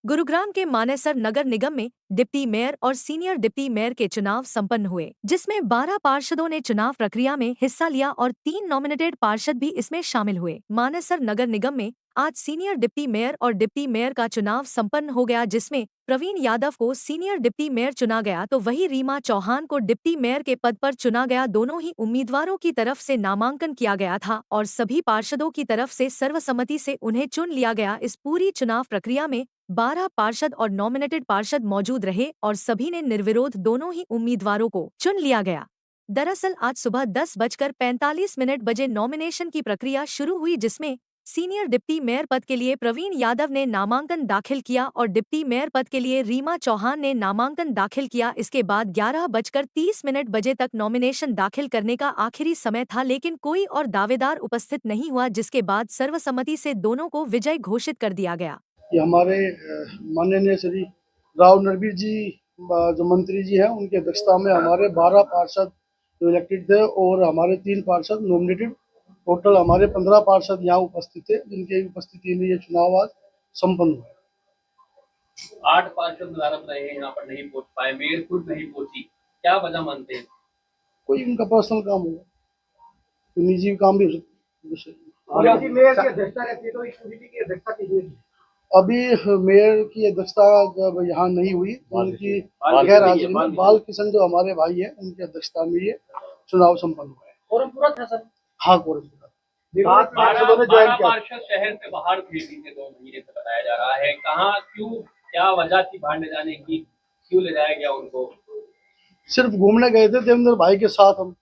गुरुग्राम के मानेसर नगर निगम में deputy mayor और सीनियर डिप्टी मेयर के चुनाव संपन्न हुए, जिसमें 12 पार्षदों ने चुनाव प्रक्रिया में हिस्सा लिया और 3 नॉमिनेटेड पार्षद भी इसमें शामिल हुए। मानेसर नगर निगम में आज सीनियर डिप्टी मेयर और डिप्टी मेयर का चुनाव संपन्न हो गया, जिसमें प्रवीण यादव को सीनियर डिप्टी मेयर चुना गया तो वही रीमा चौहान को डिप्टी मेयर के पद पर चुना गया। दोनों ही उम्मीदवारों की तरफ से नामांकन किया गया था और सभी पार्षदों की तरफ से सर्वसम्मति से उन्हें चुन लिया गया। इस पूरी चुनाव प्रक्रिया में 12 पार्षद और नॉमिनेटेड पार्षद मौजूद रहे और सभी ने निर्विरोध दोनों ही उम्मीदवारों को चुन लिया गया। दरअसल आज सुबह 10:45 बजे नॉमिनेशन की प्रक्रिया शुरू हुई, जिसमें सीनियर डिप्टी मेयर पद के लिए प्रवीण यादव ने नामांकन दाखिल किया और डिप्टी मेयर पद के लिए रीमा चौहान ने नामांकन दाखिल किया। इसके बाद 11:30 बजे तक नॉमिनेशन दाखिल करने का आखिरी समय था, लेकिन कोई और दावेदार उपस्थित नहीं हुआ, जिसके बाद सर्वसम्मति से दोनों को विजय घोषित कर दिया गया। ये हमारे माननीय श्री राव नरवीर जी जो मंत्री जी हैं, उनकी अध्यक्षता में हमारे 12 पार्षद इलेक्टेड थे और हमारे 3 पार्षद नॉमिनेटेड। टोटल हमारे 15 पार्षद यहाँ उपस्थित थे, जिनकी उपस्थिति में ये चुनाव आज संपन्न हुआ। 8 पार्षद मुबारक रहे यहाँ पर नहीं पहुंच पाए, मेयर खुद नहीं पहुंची, क्या वजह मानते हैं? कोई उनका पर्सनल काम होगा, तो निजी काम भी हो सकता है। मेयर की अध्यक्षता रहती है तो इस कमेटी की अध्यक्षता कीजिए। अभी मेयर की अध्यक्षता जब यहाँ नहीं हुई, उनकी गैर हाजिरी में बाल किशन जो हमारे भाई है, उनकी अध्यक्षता में ये चुनाव संपन्न हुआ है। कोरम पूरा था सर? हाँ, कोरम पूरा। 12 पार्षद शहर से बाहर थे बीते 2 महीने से बताया जा रहा है, कहाँ क्यों, क्या वजह थी बाहर ले जाने की, क्यों ले जाया गया उनको? सिर्फ घूमने गए थे देवेंद्र भाई के साथ। हम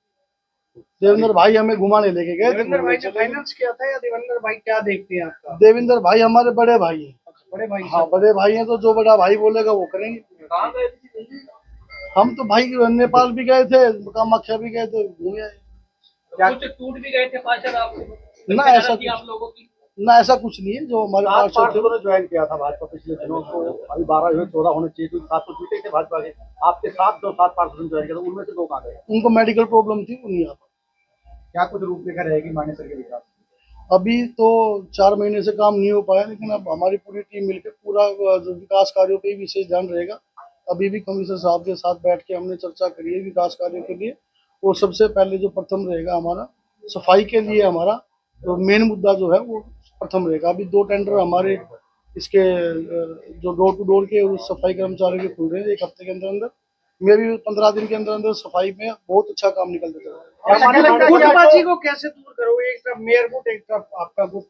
देवेंद्र भाई हमें घुमाने लेके गए। देवेंद्र भाई ने फाइनेंस किया था या देवेंद्र भाई क्या देखते हैं आपका? देवेंद्र भाई हमारे बड़े भाई हैं। बड़े भाई? हाँ, बड़े भाई हैं, तो जो बड़ा भाई बोलेगा वो करेंगे। कहाँ गए थे? हम तो भाई नेपाल भी गए थे, कामाख्या भी गए थे, घूमे आए। कुछ टूट भी गए थे पार्षद आप? ना ऐसा आप लोगों की ना ऐसा कुछ नहीं है। जो हमारे पार्षद थे ज्वाइन किया था भाजपा पिछले दिनों को, अभी 12 हुए, 14 होने चाहिए, 7 तो जीते थे भाजपा के। आपके साथ जो 7 पार्षद ज्वाइन किया था, उनमें से 2 कहाँ गए? उनको मेडिकल प्रॉब्लम थी, वो नहीं आ पाए। क्या कुछ रूपरेखा रहेगी मानेसर के विकास? अभी तो 4 महीने से काम नहीं हो पाया, लेकिन अब हमारी पूरी टीम मिलकर पूरा जो विकास कार्यों पे विशेष ध्यान रहेगा। अभी भी कमिश्नर साहब के साथ बैठ के हमने चर्चा करी है विकास कार्यों के लिए। और सबसे पहले जो प्रथम रहेगा हमारा सफाई के लिए, हमारा तो मेन मुद्दा जो है वो प्रथम रहेगा। अभी 2 टेंडर हमारे इसके जो डोर टू डोर के उस सफाई कर्मचारियों के खुल रहे हैं 1 हफ्ते के अंदर अंदर। मैं भी 15 दिन के अंदर अंदर सफाई में बहुत अच्छा काम निकलता चला। गुटबाजी को कैसे दूर करोगे? एक तरफ मेयर गुट, एक तरफ आपका गुट।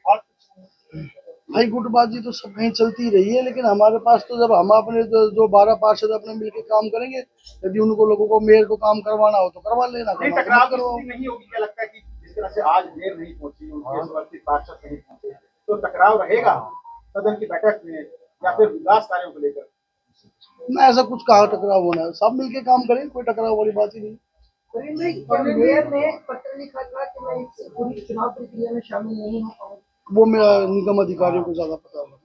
भाई गुटबाजी तो सब कहीं चलती रही है, लेकिन हमारे पास तो जब हम अपने जो 12 पार्षद अपने मिलकर काम करेंगे, यदि उनको लोगों को मेयर को काम करवाना हो तो करवा लेना। टकराव नहीं होगी? क्या लगता है कि जिस तरह से आज मेयर नहीं पहुंची, उनके पार्षद नहीं पहुंचे, तो टकराव रहेगा सदन की बैठक में या फिर विकास कार्यों को लेकर? ना ऐसा कुछ कहा टकराव होना है, सब मिलके काम करें, कोई टकराव वाली बात ही नहीं। मेयर ने पत्र लिखा था कि मैं इस पूरी चुनाव प्रक्रिया में शामिल नहीं हो पाऊंगा। वो निगम अधिकारियों को ज्यादा पता होगा।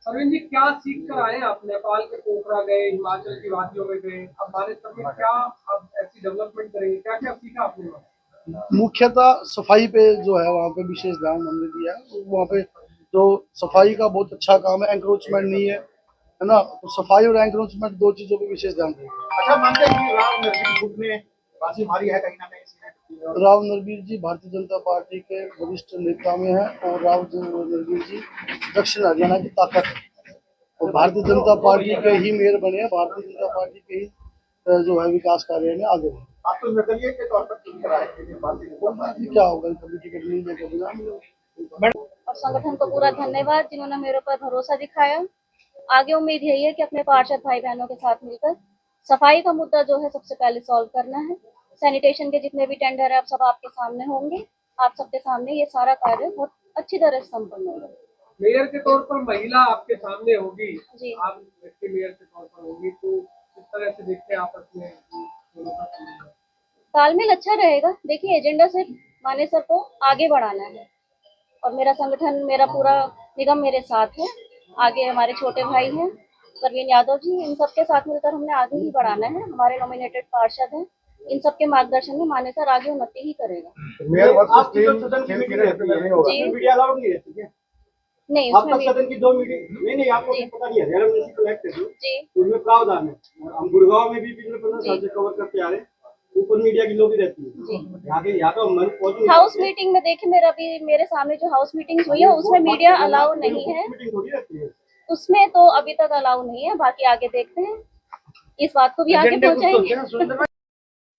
अरविंद जी, क्या सीख कर आए आप? नेपाल के पोखरा गए, हिमाचल की वादियों में गए, अब हमारे सब में क्या अब ऐसी डेवलपमेंट करेंगे? क्या क्या सीखा आपने? मुख्यतः सफाई पे जो है वहाँ पे विशेष ध्यान हमने दिया है। वहाँ पे जो सफाई का बहुत अच्छा काम है, एंक्रोचमेंट नहीं है ना, तो सफाई और एंक्रोचमेंट 2 चीजों पे विशेष ध्यान देंगे। अच्छा, मानते हैं कि राव नरवीर गुट ने बाजी मारी है कहीं ना कहीं? राव नरवीर जी भारतीय जनता पार्टी के वरिष्ठ नेता में है और राव नरवीर जी दक्षिण हरियाणा की ताकत है और भारतीय जनता पार्टी के ही मेयर बने हैं। भारतीय जनता पार्टी के ही जो है विकास कार्य में आगे बढ़े। आप तो निर्दलीय के तौर पर क्या होगा, कभी टिकट नहीं दे, कभी ना मिले। और संगठन को पूरा धन्यवाद जिन्होंने मेरे ऊपर भरोसा दिखाया। आगे उम्मीद यही है कि अपने पार्षद भाई बहनों के साथ मिलकर सफाई का मुद्दा जो है सबसे पहले सॉल्व करना है। सैनिटेशन के जितने भी टेंडर है अब सब आपके सामने होंगे, आप सबके सामने ये सारा कार्य बहुत अच्छी तरह से संपन्न होगा। मेयर के तौर पर महिला आपके सामने होगी जी, आप मेयर के तौर पर होगी, तो किस तरह से देखते हैं आपस में तालमेल अच्छा रहेगा? देखिए, एजेंडा सिर्फ मानेसर को आगे बढ़ाना है और मेरा संगठन, मेरा पूरा निगम मेरे साथ है। आगे हमारे छोटे भाई हैं प्रवीण यादव जी, इन सबके साथ मिलकर हमने आगे ही बढ़ाना है। हमारे नॉमिनेटेड पार्षद हैं, इन सबके मार्गदर्शन में मानेसर आगे उन्नति ही करेगा। नहीं अब उसमें तक सदन की 2 मीटिंग नहीं आपको जी। पता नहीं है, हरियाणा म्युनिसिपल एक्ट है जो, जी उसमें प्रावधान है। हम गुड़गांव में भी पिछले 15 साल जी। से कवर करते आ रहे हैं, ऊपर मीडिया की लॉबी रहती है। जी। यहाँ का मन पहुंच हाउस मीटिंग में देखिए, मेरा अभी मेरे सामने जो हाउस मीटिंग हुई है उसमें मीडिया अलाउ नहीं है, मीटिंग थोड़ी रहती है। उसमें तो अभी तक अलाउ नहीं है। बाकी आगे देखते हैं, इस बात को भी आगे पहुंचाएंगे।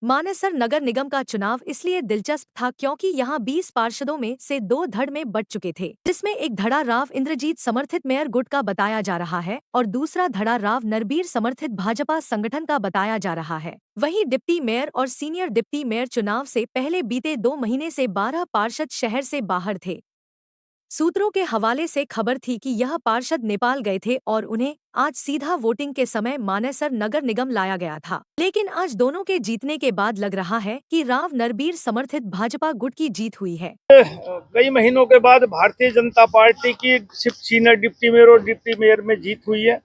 मानेसर नगर निगम का चुनाव इसलिए दिलचस्प था क्योंकि यहाँ 20 पार्षदों में से 2 धड़ में बट चुके थे, जिसमें एक धड़ा राव इंद्रजीत समर्थित मेयर गुट का बताया जा रहा है और दूसरा धड़ा राव नरबीर समर्थित भाजपा संगठन का बताया जा रहा है। वहीं डिप्टी मेयर और सीनियर डिप्टी मेयर चुनाव से पहले बीते 2 महीने से 12 पार्षद शहर से बाहर थे। सूत्रों के हवाले से खबर थी कि यह पार्षद नेपाल गए थे और उन्हें आज सीधा वोटिंग के समय मानेसर नगर निगम लाया गया था। लेकिन आज दोनों के जीतने के बाद लग रहा है कि राव नरबीर समर्थित भाजपा गुट की जीत हुई है। कई महीनों के बाद भारतीय जनता पार्टी की सिर्फ सीनियर डिप्टी मेयर और डिप्टी मेयर में जीत हुई है।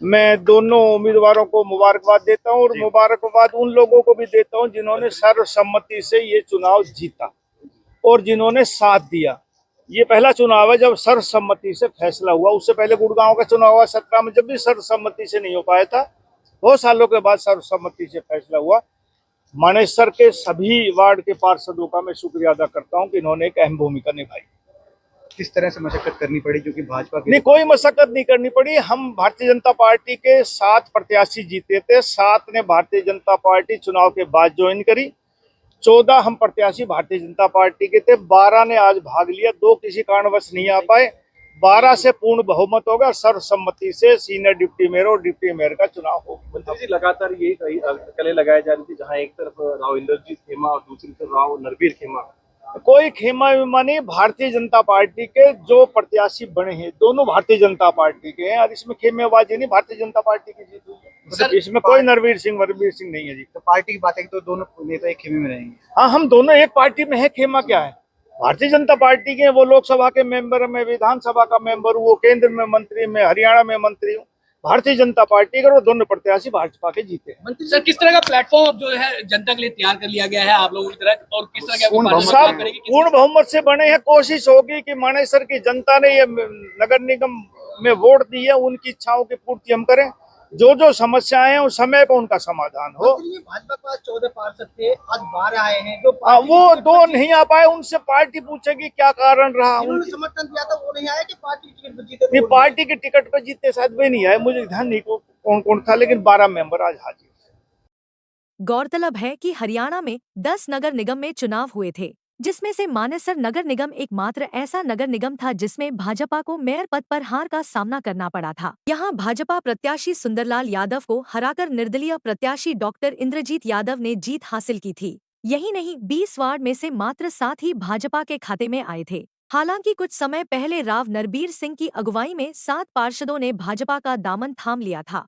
मैं दोनों उम्मीदवारों को मुबारकबाद देता हूं और मुबारकबाद उन लोगों को भी देता हूं जिन्होंने सर्वसम्मति से ये चुनाव जीता और जिन्होंने साथ दिया। ये पहला चुनाव है जब सर्वसम्मति से फैसला हुआ। उससे पहले गुड़गांव का चुनाव हुआ 17 में, जब भी सर्वसम्मति से नहीं हो पाया था। बहुत सालों के बाद सर्वसम्मति से फैसला हुआ। मानेसर के सभी वार्ड के पार्षदों का मैं शुक्रिया अदा करता हूं कि इन्होंने एक अहम भूमिका निभाई। किस तरह से मशक्कत करनी पड़ी क्योंकि भाजपा नहीं, कोई मशक्कत नहीं करनी पड़ी। हम भारतीय जनता पार्टी के 7 प्रत्याशी जीते थे, 7 ने भारतीय जनता पार्टी चुनाव के बाद ज्वाइन करी। 14 हम प्रत्याशी भारतीय जनता पार्टी के थे, 12 ने आज भाग लिया, 2 किसी कारणवश नहीं आ पाए। 12 से पूर्ण बहुमत होगा, सर्वसम्मति से सीनियर डिप्टी मेयर और डिप्टी मेयर का चुनाव होगा। मंत्री जी, लगातार यही कले लगाए जा रही थी, जहां एक तरफ राव इंद्रजीत खेमा और दूसरी तरफ राव नरबीर खेमा। कोई खेमा वेमा नहीं, भारतीय जनता पार्टी के जो प्रत्याशी बने हैं दोनों भारतीय जनता पार्टी के हैं और इसमें खेमेबाजी नहीं, भारतीय जनता पार्टी की जीत हुई है। इसमें कोई नरवीर सिंह नहीं है जी। तो पार्टी की बात है कि तो दोनों नेता एक खेमे में रहेंगे। हाँ, हम दोनों एक पार्टी में है। खेमा क्या है? भारतीय जनता पार्टी के वो लोकसभा के मेंबर, मैं विधानसभा का मेंबर हूँ, वो केंद्र में मंत्री, मैं हरियाणा में मंत्री हूँ। भारतीय जनता पार्टी के वो दोनों प्रत्याशी भाजपा के जीते हैं। सर, किस तरह का प्लेटफॉर्म जो है जनता के लिए तैयार कर लिया गया है आप लोगों की तरफ, और किस तरह की आपकी पार्टी करेगी? पूर्ण बहुमत से बने हैं। कोशिश होगी कि मानेसर की जनता ने ये नगर निगम में वोट दी है, उनकी इच्छाओं की पूर्ति हम करें। जो जो समस्याएं हैं उस समय पर उनका समाधान हो। भाजपा के पास 14 पार्षद थे, आज 12 आए हैं। जो वो 2 नहीं आ पाए, उनसे पार्टी पूछेगी क्या कारण रहा। उन्होंने समर्थन दिया था, वो नहीं आया कि पार्टी टिकट पर जीते। नहीं, पार्टी के टिकट पे जीते शायद वे नहीं आए, मुझे ध्यान नहीं कौन कौन था, लेकिन 12 मेंबर आज हाजिर। गौरतलब है कि हरियाणा में 10 नगर निगम में चुनाव हुए थे, जिसमें से मानेसर नगर निगम एकमात्र ऐसा नगर निगम था जिसमें भाजपा को मेयर पद पर हार का सामना करना पड़ा था। यहां भाजपा प्रत्याशी सुंदरलाल यादव को हराकर निर्दलीय प्रत्याशी डॉक्टर इंद्रजीत यादव ने जीत हासिल की थी। यही नहीं, 20 वार्ड में से मात्र 7 ही भाजपा के खाते में आए थे। हालांकि कुछ समय पहले राव नरबीर सिंह की अगुवाई में 7 पार्षदों ने भाजपा का दामन थाम लिया था।